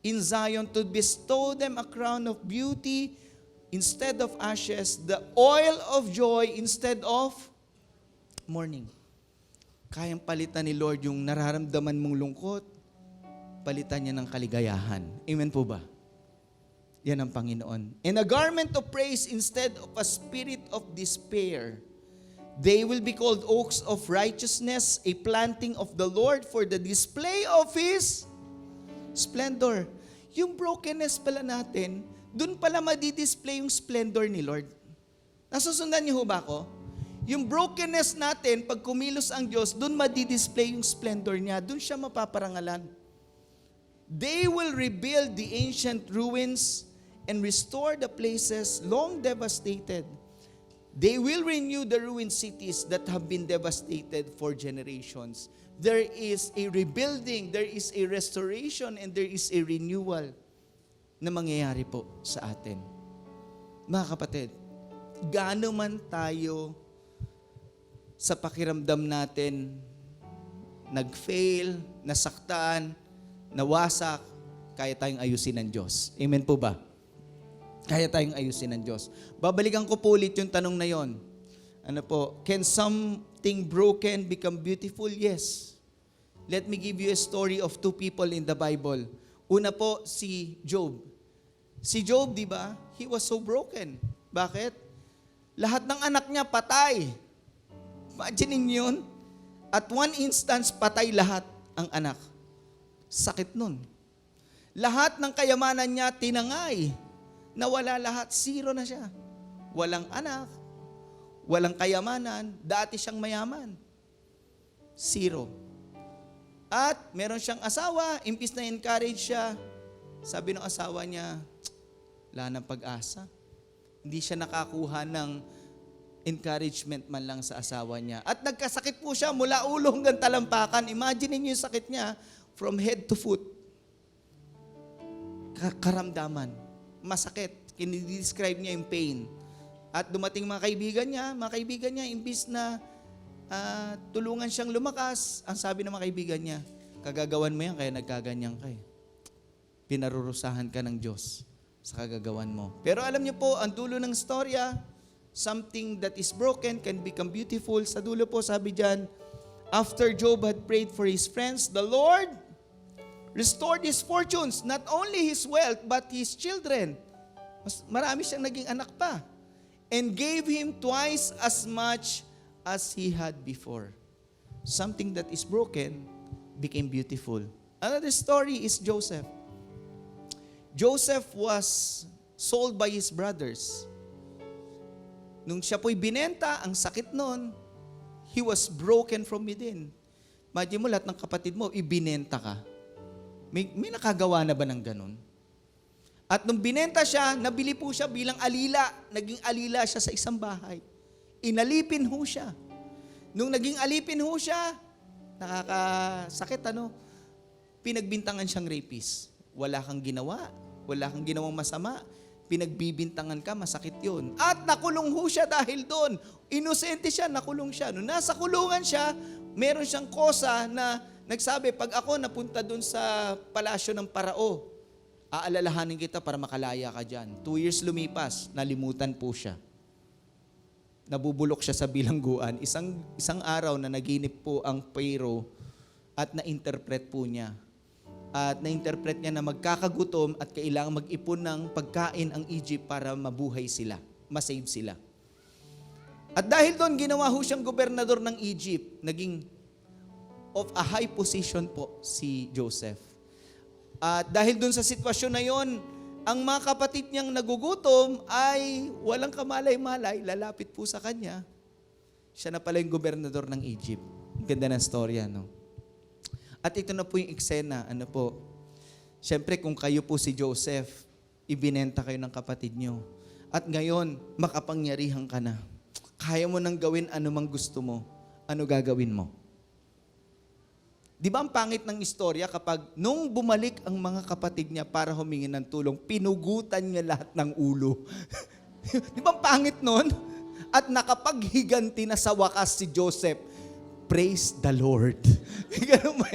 in Zion, to bestow them a crown of beauty instead of ashes, the oil of joy instead of mourning. Kayang palitan ni Lord yung nararamdaman mong lungkot, palitan niya ng kaligayahan. Amen po ba? Yan ang Panginoon. And a garment of praise instead of a spirit of despair. They will be called oaks of righteousness, a planting of the Lord for the display of His splendor. Yung brokenness pala natin, dun pala madidisplay yung splendor ni Lord. Nasusundan niyo ho ba ako? Yung brokenness natin, pag kumilos ang Diyos, dun madidisplay yung splendor niya. Dun siya mapaparangalan. They will rebuild the ancient ruins and restore the places long devastated. They will renew the ruined cities that have been devastated for generations. There is a rebuilding, there is a restoration, and there is a renewal na mangyayari po sa atin. Mga kapatid, gaano man tayo sa pakiramdam natin nag-fail, nasaktan, nawasak, kaya tayong ayusin ng Diyos. Amen po ba? Kaya tayong ayusin ng Diyos. Babalikan ko po ulit yung tanong na yon. Ano po? Can something broken become beautiful? Yes. Let me give you a story of two people in the Bible. Una po, si Job. Si Job, di ba? He was so broken. Bakit? Lahat ng anak niya patay. Imagine yun. At one instance, patay lahat ang anak. Sakit nun. Lahat ng kayamanan niya tinangay. Nawala lahat, zero na siya. Walang anak, walang kayamanan, dati siyang mayaman. Zero. At meron siyang asawa, imbis na encourage siya, sabi ng asawa niya, wala nang pag-asa. Hindi siya nakakuha ng encouragement man lang sa asawa niya. At nagkasakit po siya mula ulo hanggang talampakan. Imagine niyo yung sakit niya from head to foot. Karamdaman. Masakit. Kinidescribe niya yung pain. At dumating mga kaibigan niya, imbis na tulungan siyang lumakas, ang sabi ng mga kaibigan niya, kagagawan mo yan, kaya nagkaganyan ka eh. Pinarurusahan ka ng Diyos sa kagagawan mo. Pero alam niyo po, ang dulo ng storya, something that is broken can become beautiful. Sa dulo po, sabi diyan, after Job had prayed for his friends, the Lord restored his fortunes, not only his wealth, but his children. Marami siyang naging anak pa. And gave him twice as much as he had before. Something that is broken became beautiful. Another story is Joseph. Joseph was sold by his brothers. Nung siya po'y binenta, ang sakit nun, he was broken from within. Imagine mo, lahat ng kapatid mo, ibinenta ka. May nakagawa na ba ng ganun? At nung binenta siya, nabili po siya bilang alila. Naging alila siya sa isang bahay. Inalipin ho siya. Nung naging alipin ho siya, nakakasakit pinagbintangan siyang rapist. Wala kang ginawa. Wala kang ginawang masama. Pinagbibintangan ka, masakit yun. At nakulong ho siya dahil doon. Inosente siya, nakulong siya. Nung nasa kulungan siya, meron siyang kosa na nagsabi, pag ako napunta doon sa palasyo ng Parao, aalalahanin kita para makalaya ka dyan. 2 years lumipas, nalimutan po siya. Nabubulok siya sa bilangguan. Isang araw na naginip po ang Pharaoh at na-interpret po niya. At na-interpret niya na magkakagutom at kailangan mag-ipon ng pagkain ang Egypt para mabuhay sila, masave sila. At dahil doon, ginawa ho siyang gobernador ng Egypt. Naging of a high position po si Joseph. At dahil doon sa sitwasyon na yon, ang mga kapatid niyang nagugutom ay walang kamalay-malay, lalapit po sa kanya. Siya na pala yung gobernador ng Egypt. Ganda ng storya, no? At ito na po yung eksena, Siyempre, kung kayo po si Joseph, ibinenta kayo ng kapatid niyo. At ngayon, makapangyarihan ka na. Kaya mo nang gawin anumang gusto mo. Ano gagawin mo? Di ba ang pangit ng istorya kapag nung bumalik ang mga kapatid niya para humingi ng tulong, pinugutan niya lahat ng ulo. Di ba ang pangit nun? At nakapaghiganti na sa wakas si Joseph. Praise the Lord. Ganun ba?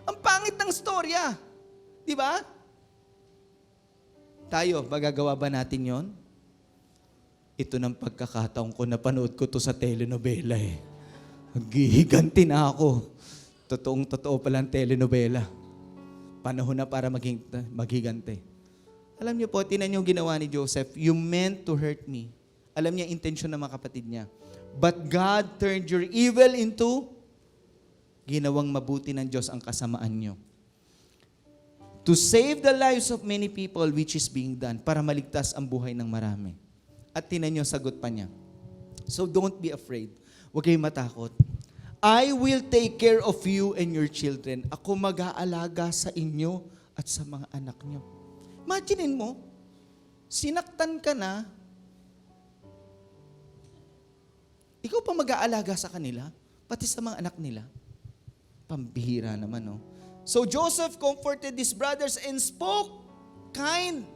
Ang pangit ng istorya. Di ba? Tayo, magagawa ba natin yon? Ito ng pagkakataon ko, napanood ko to sa telenovela eh. Maghihiganti na ako. Totoong-totoo palang telenovela. Panahon na para maghiganti. Alam niyo po, tinan niyo ginawa ni Joseph, you meant to hurt me. Alam niya intensyon ng mga kapatid niya. But God turned your evil into ginawang mabuti ng Diyos ang kasamaan niyo. To save the lives of many people which is being done, para maligtas ang buhay ng marami. At tinan niyo, sagot pa niya. So don't be afraid. Huwag kayong matakot. I will take care of you and your children. Ako mag-aalaga sa inyo at sa mga anak niyo. Imaginin mo, sinaktan ka na, ikaw pa mag-aalaga sa kanila, pati sa mga anak nila. Pambihira naman, no? So Joseph comforted his brothers and spoke kind.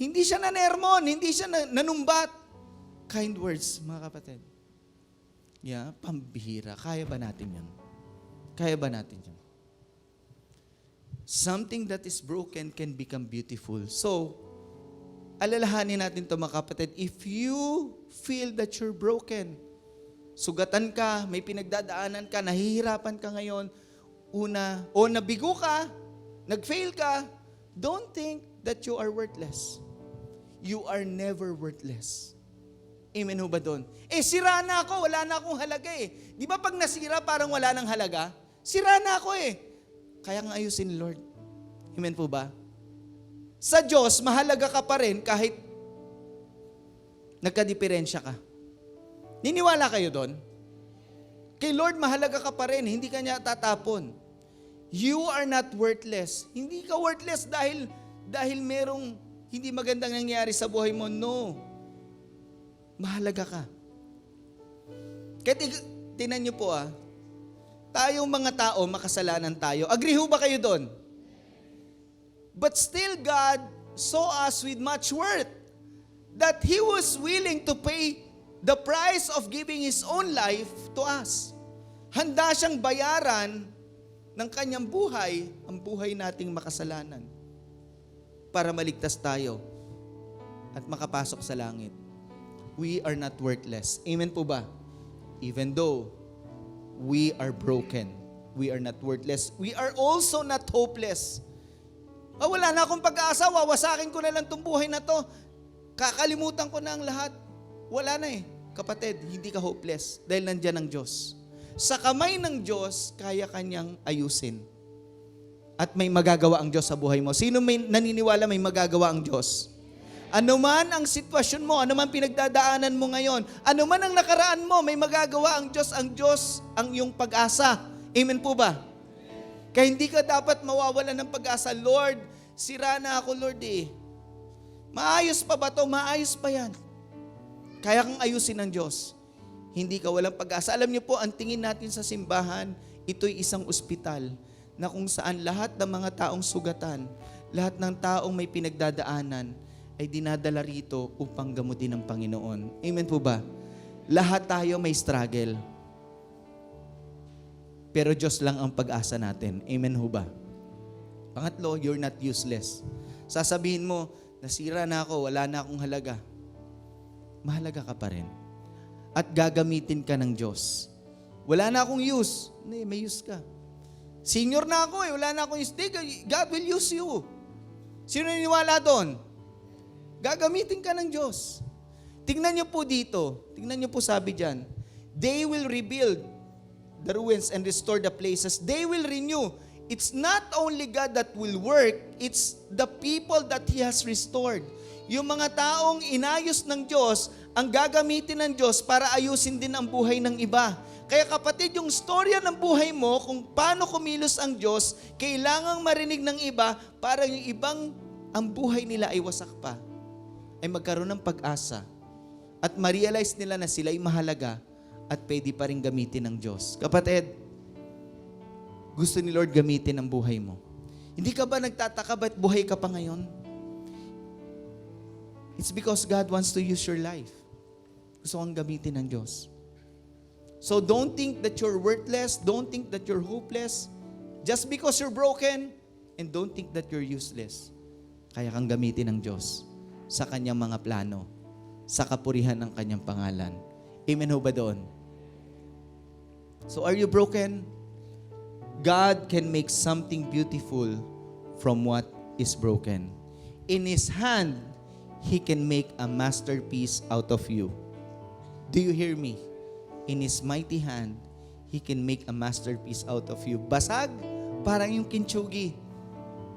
Hindi siya nanermon, hindi siya nanumbat. Kind words, mga kapatid. Yeah, pambihira. Kaya ba natin yan? Kaya ba natin yan? Something that is broken can become beautiful. So, alalahanin natin ito, mga kapatid. If you feel that you're broken, sugatan ka, may pinagdadaanan ka, nahihirapan ka ngayon, una, o nabigo ka, nag-fail ka, don't think that you are worthless. You are never worthless. Amen ho ba doon? Sira na ako, wala na akong halaga eh. Di ba pag nasira, parang wala nang halaga? Sira na ako eh. Kaya nga ayusin, Lord. Amen po ba? Sa Diyos, mahalaga ka pa rin kahit nagkadiferensya ka. Niniwala kayo doon? Kay Lord, mahalaga ka pa rin, hindi ka niya tatapon. You are not worthless. Hindi ka worthless dahil merong hindi magandang nangyari sa buhay mo. No. Mahalaga ka. Kaya tinan niyo po tayong mga tao, makasalanan tayo. Agree ho ba kayo doon? But still God saw us with much worth that He was willing to pay the price of giving His own life to us. Handa siyang bayaran ng kanyang buhay, ang buhay nating makasalanan para maligtas tayo at makapasok sa langit. We are not worthless. Amen po ba? Even though we are broken, we are not worthless. We are also not hopeless. Wala na akong pag-asa, wawasakin ko na lang itong buhay na to. Kakalimutan ko na ang lahat. Wala na eh. Kapatid, hindi ka hopeless dahil nandyan ang Diyos. Sa kamay ng Diyos, kaya kanyang ayusin. At may magagawa ang Diyos sa buhay mo. Sino may naniniwala may magagawa ang Diyos? Ano man ang sitwasyon mo, ano man pinagdadaanan mo ngayon, ano man ang nakaraan mo, may magagawa ang Diyos ang iyong pag-asa. Amen po ba? Kaya hindi ka dapat mawawalan ng pag-asa. Lord, sira na ako, Lord eh. Maayos pa ba to? Maayos pa yan. Kaya kang ayusin ng Diyos. Hindi ka walang pag-asa. Alam niyo po, ang tingin natin sa simbahan, ito'y isang ospital na kung saan lahat ng mga taong sugatan, lahat ng taong may pinagdadaanan, ay dinadala rito upang gamutin ng Panginoon. Amen po ba? Lahat tayo may struggle. Pero Diyos lang ang pag-asa natin. Amen ho ba? Pangatlo, you're not useless. Sasabihin mo, nasira na ako, wala na akong halaga. Mahalaga ka pa rin. At gagamitin ka ng Diyos. Wala na akong use. Hindi, may use ka. Senior na ako wala na akong use. God will use you. Sino niniwala doon? Gagamitin ka ng Diyos. Tingnan niyo po dito. Tingnan niyo po sabi diyan. They will rebuild the ruins and restore the places. They will renew. It's not only God that will work, it's the people that He has restored. Yung mga taong inayos ng Diyos, ang gagamitin ng Diyos para ayusin din ang buhay ng iba. Kaya kapatid, yung storya ng buhay mo, kung paano kumilos ang Diyos, kailangang marinig ng iba para yung ibang ang buhay nila ay wasak pa, ay magkaroon ng pag-asa at ma-realize nila na sila ay mahalaga at pwede pa rin gamitin ng Diyos. Kapatid, gusto ni Lord gamitin ang buhay mo? Hindi ka ba nagtataka ba't buhay ka pa ngayon? It's because God wants to use your life. Gusto kang gamitin ng Diyos. So don't think that you're worthless. Don't think that you're hopeless. Just because you're broken. And don't think that you're useless. Kaya kang gamitin ng Diyos sa kanyang mga plano, sa kapurihan ng kanyang pangalan. Amen ho ba doon? So are you broken? God can make something beautiful from what is broken. In His hand, He can make a masterpiece out of you. Do you hear me? In His mighty hand, He can make a masterpiece out of you. Basag, parang yung kintsugi.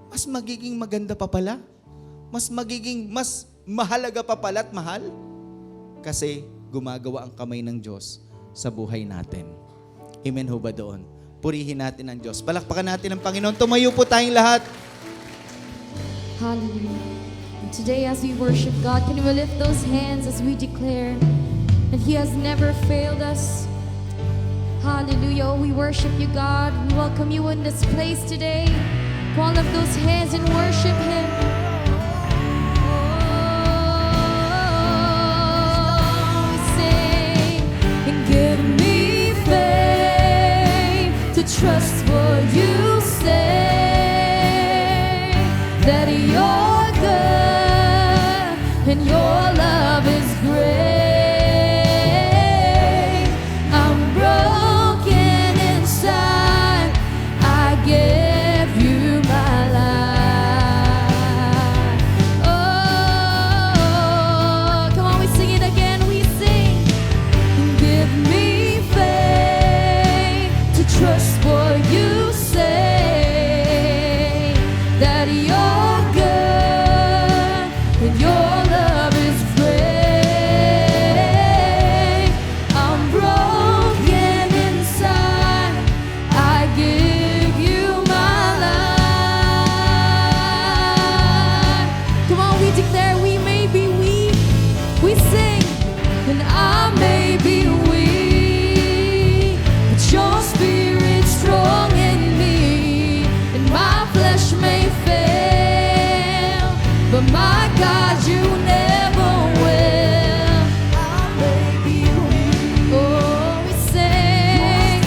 Mas magiging maganda pa pala. Mas mahalaga pa pala at mahal. Kasi gumagawa ang kamay ng Diyos sa buhay natin. Amen ho ba doon? Purihin natin ang Diyos. Palakpakan natin ang Panginoon. Tumayo po tayong lahat. Hallelujah. And today as we worship God, can we lift those hands as we declare that He has never failed us? Hallelujah. Oh, we worship you, God. We welcome you in this place today. All of those hands and worship Him. Oh, we sing and give me faith to trust what you say, that you're good and your love is great. I'm broken inside. I give you my life. Oh, come on, we sing it again. We sing. Give me faith to trust what you say, that you're good and your love is great. I'm broken inside. I give you my life. Come on, we declare we may be weak. We sing, and I may be weak, but your spirit's strong in me, and my flesh may fail, but my God, you never will. I may be weak. Oh, we sing,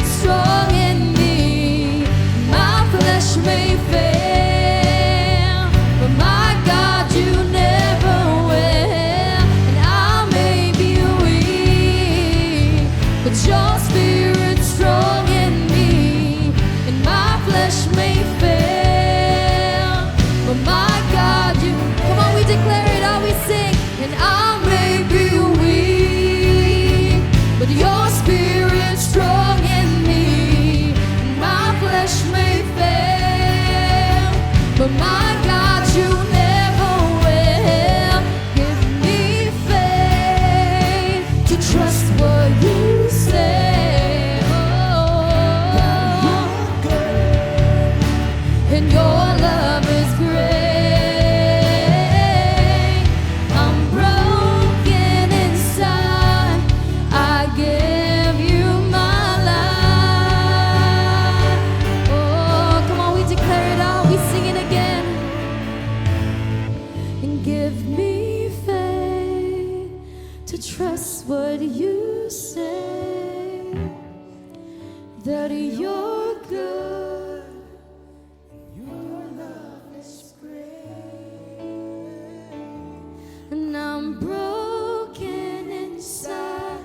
strong in me, my flesh may fail, but my God, you never will. And I may be weak, but your spirit's strong in me, and my flesh may fail, but my God, you. Come on, we declare it, all we sing. And I may be weak, but your spirit's strong in me, and my flesh may fail, but my God, you never will. Give me faith to trust what you say. Oh, and your love is great. I'm broken inside. I give you my life. Oh, come on, we declare it out. We sing it again. And give me faith to trust what you say, that you're good, your love is great, and I'm broken inside,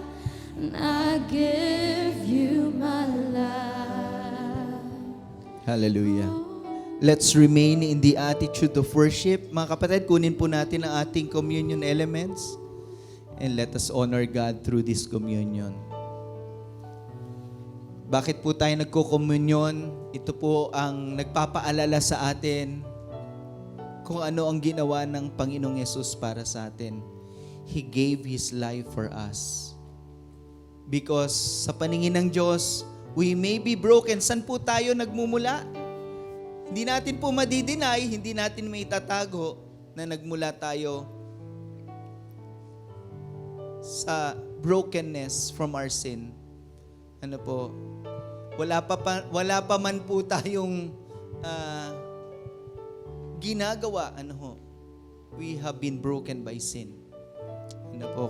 and I give you my life. Hallelujah. Let's remain in the attitude of worship. Mga kapatid, kunin po natin ang ating communion elements and let us honor God through this communion. Bakit po tayo nagko-communion? Ito po ang nagpapaalala sa atin kung ano ang ginawa ng Panginoong Yesus para sa atin. He gave His life for us. Because sa paningin ng Diyos, we may be broken. San po tayo nagmumula? Hindi natin po madideny, hindi natin may tatago na nagmula tayo sa brokenness from our sin. Ano po? wala pa man po tayong ginagawa, we have been broken by sin.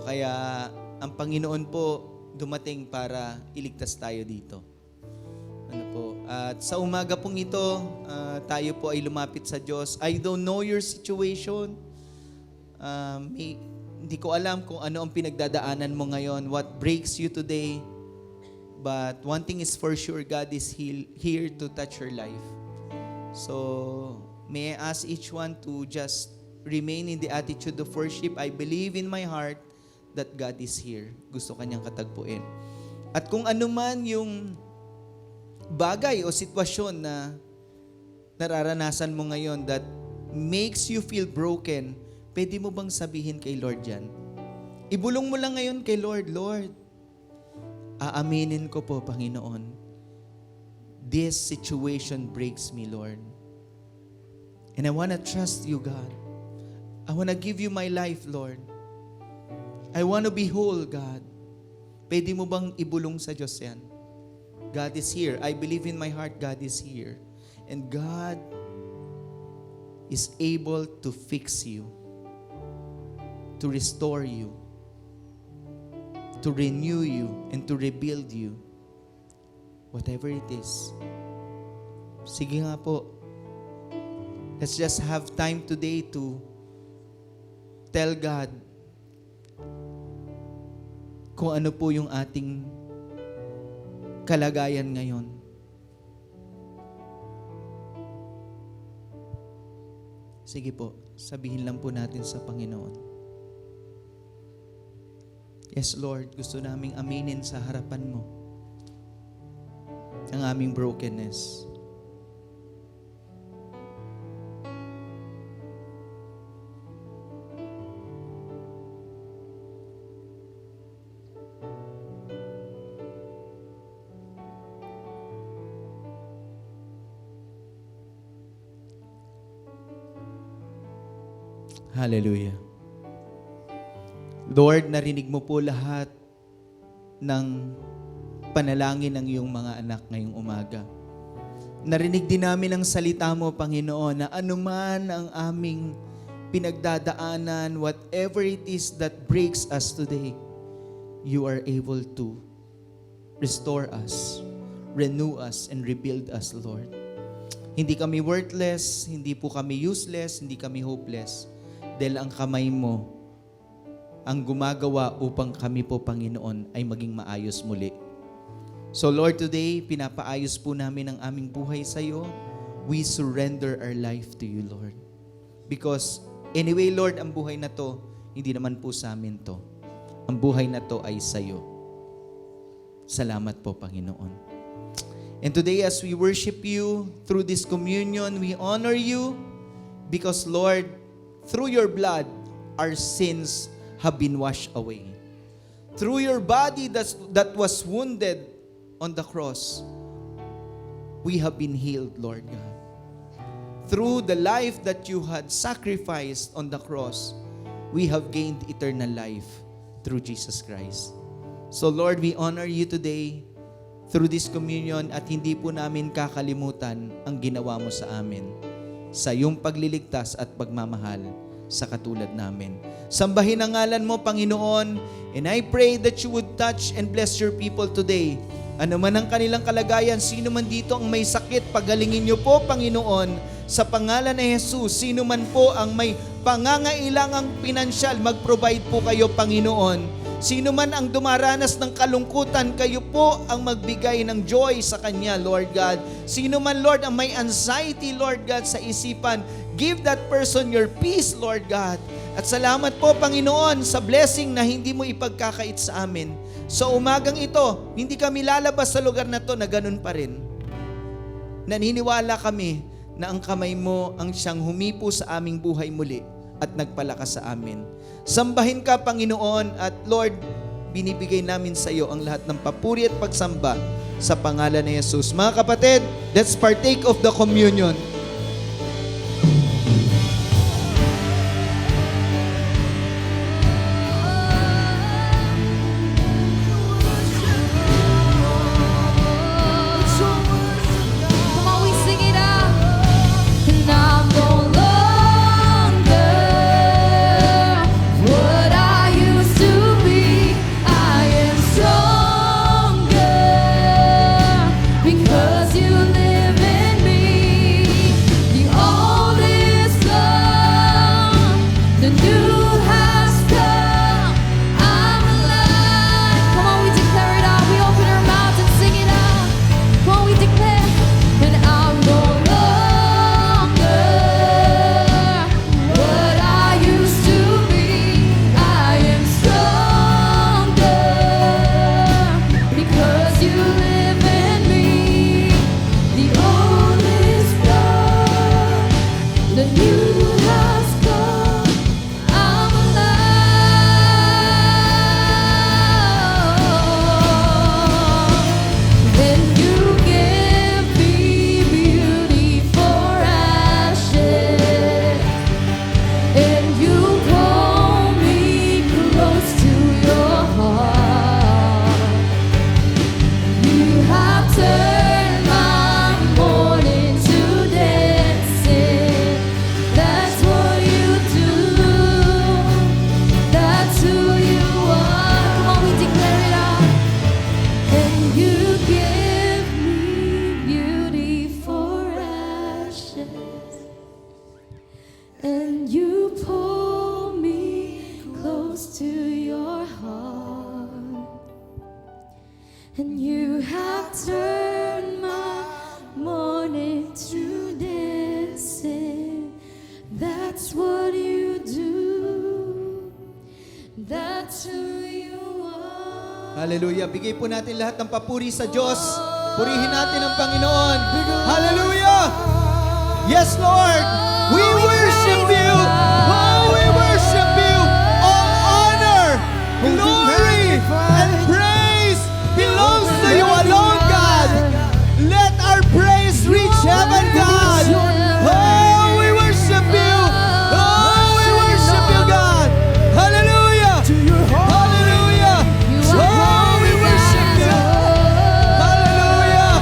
Kaya ang Panginoon po dumating para iligtas tayo dito. At sa umaga pong ito, tayo po ay lumapit sa Diyos. I don't know your situation. Hindi ko alam kung ano ang pinagdadaanan mo ngayon, what breaks you today. But one thing is for sure, God is here to touch your life. So, may I ask each one to just remain in the attitude of worship. I believe in my heart that God is here. Gusto kanyang katagpuin. At kung ano man yung bagay o sitwasyon na nararanasan mo ngayon that makes you feel broken, pwede mo bang sabihin kay Lord yan? Ibulong mo lang ngayon kay Lord, Lord, aaminin ko po, Panginoon, this situation breaks me, Lord. And I want to trust you, God. I want to give you my life, Lord. I want to be whole, God. Pwede mo bang ibulong sa Diyos yan? God is here. I believe in my heart, God is here. And God is able to fix you, to restore you, to renew you, and to rebuild you. Whatever it is. Sige nga po. Let's just have time today to tell God kung ano po yung ating kalagayan ngayon. Sige po, sabihin lang po natin sa Panginoon. Yes, Lord, gusto naming aminin sa harapan mo ang aming brokenness. Hallelujah. Lord, narinig mo po lahat ng panalangin ng iyong mga anak ngayong umaga. Narinig din namin ang salita mo, Panginoon, na anuman ang aming pinagdadaanan, whatever it is that breaks us today, you are able to restore us, renew us, and rebuild us, Lord. Hindi kami worthless, hindi po kami useless, hindi kami hopeless. Dahil ang kamay mo ang gumagawa upang kami po, Panginoon, ay maging maayos muli. So Lord, today, pinapaayos po namin ang aming buhay sa iyo. We surrender our life to you, Lord. Because anyway, Lord, ang buhay na to, hindi naman po sa amin to. Ang buhay na to ay sa iyo. Salamat po, Panginoon. And today, as we worship you through this communion, we honor you because, Lord, through your blood, our sins have been washed away. Through your body that was wounded on the cross, we have been healed, Lord God. Through the life that you had sacrificed on the cross, we have gained eternal life through Jesus Christ. So Lord, we honor you today through this communion at hindi po namin kakalimutan ang ginawa mo sa amin sa iyong pagliligtas at pagmamahal sa katulad namin. Sambahin ang ngalan mo, Panginoon, and I pray that you would touch and bless your people today. Ano man ang kanilang kalagayan, sino man dito ang may sakit, pagalingin niyo po, Panginoon, sa pangalan ni Jesus. Sino man po ang may pangangailangang pinansyal, mag-provide po kayo, Panginoon. Sino man ang dumaranas ng kalungkutan, kayo po ang magbigay ng joy sa kanya, Lord God. Sino man, Lord, ang may anxiety, Lord God, sa isipan, give that person your peace, Lord God. At salamat po, Panginoon, sa blessing na hindi mo ipagkakait sa amin. So umagang ito, hindi kami lalabas sa lugar na to na ganun pa rin. Naniniwala kami na ang kamay mo ang siyang humipo sa aming buhay muli at nagpalakas sa amin. Sambahin ka, Panginoon, at Lord, binibigay namin sa iyo ang lahat ng papuri at pagsamba sa pangalan ni Jesus. Mga kapatid, let's partake of the communion. It's has come. I'm alive. Then you give me beauty for ashes, and you pull me close to your heart. You have turned my morning to dancing. That's what you do. That's who you are. Come on, we declare it out. And you give me beauty for ashes, and you pull me close to your heart. And you have turned my morning to dancing. That's what you do. That's who you are. Hallelujah. Bigay po natin lahat ng papuri sa Diyos. Purihin natin ang Panginoon. Hallelujah. Yes, Lord. We worship you. Oh, we worship you. All honor, glory, and praise belongs to you alone, God. Let our praise reach heaven, God. Oh, we worship you. Oh, we worship you, God. Hallelujah. Hallelujah. Oh, we worship you. Hallelujah.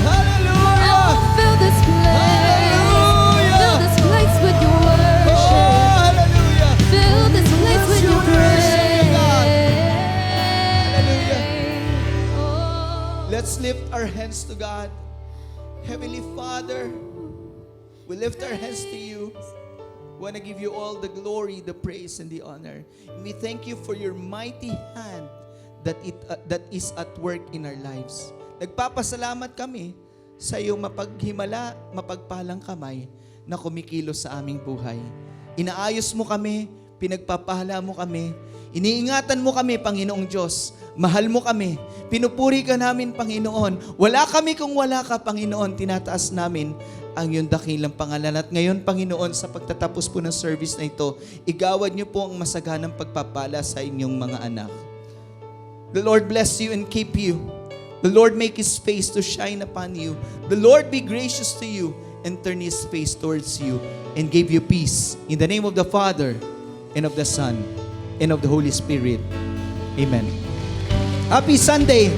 Hallelujah. Fill this place. Hallelujah. Fill this place with your Oh, worship. hallelujah. Fill this place with your worship you, God. praise. Oh. Let's lift our hands to God. Heavenly Father, we lift our hands to you. We want to give you all the glory, the praise, and the honor. And we thank you for your mighty hand that is at work in our lives. Nagpapasalamat kami sa iyong mapaghimala, mapagpalang kamay na kumikilos sa aming buhay. Inaayos mo kami, pinagpapala mo kami, iniingatan mo kami, Panginoong Diyos. Mahal mo kami. Pinupuri ka namin, Panginoon. Wala kami kung wala ka, Panginoon. Tinataas namin ang iyong dakilang pangalan. At ngayon, Panginoon, sa pagtatapos po ng service na ito, igawad niyo po ang masaganang pagpapala sa inyong mga anak. The Lord bless you and keep you. The Lord make His face to shine upon you. The Lord be gracious to you and turn His face towards you and give you peace. In the name of the Father, and of the Son, and of the Holy Spirit. Amen. Happy Sunday!